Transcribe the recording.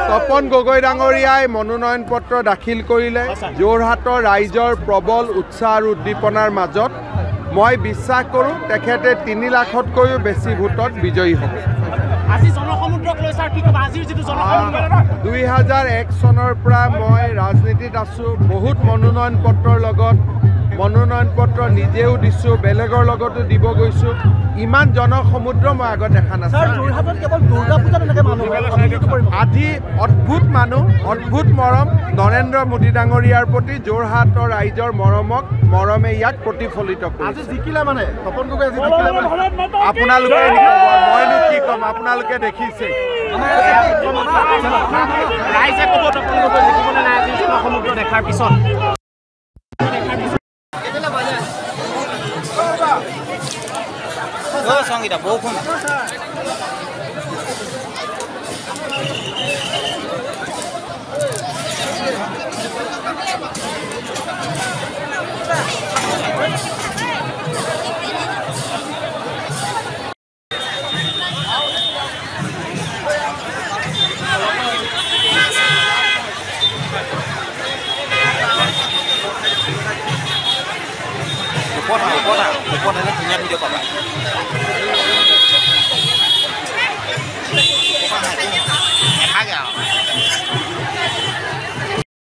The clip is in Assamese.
তপন গগৈ ডাঙৰীয়াই মনোনয়ন পত্ৰ দাখিল কৰিলে যোৰহাটৰ ৰাইজৰ প্ৰবল উৎসাহ আৰু উদ্দীপনাৰ মাজত মই বিশ্বাস কৰোঁ তেখেতে 3 লাখতকৈও বেছি ভোটত বিজয়ী হ'ব। 2001 চনৰ পৰা মই ৰাজনীতিত আছোঁ। বহুত মনোনয়ন পত্ৰৰ লগত মনোনয়ন পত্ৰ নিজেও দিছোঁ, বেলেগৰ লগতো দিব গৈছোঁ। ইমান জনসমুদ্ৰ মই আগত দেখা নাছিলোঁ। আজি অদ্ভুত মানুহ, অদ্ভুত মৰম নৰেন্দ্ৰ মোদী ডাঙৰীয়াৰ প্ৰতি যোৰহাটৰ ৰাইজৰ মৰমে ইয়াক প্ৰতিফলিত কৰিছে। আপোনালোকে মইনো কি ক'ম, আপোনালোকে দেখিছে। ৰাইজে ক'ব তপন গগৈ জিকিবলৈ নাই আজি জনসমুদ্ৰ দেখাৰ পিছত। সংগীতা বৰষুণ ওপৰত হ'লে ধুনীয়া ভিডিঅ' পাবা। নাথাকে আৰু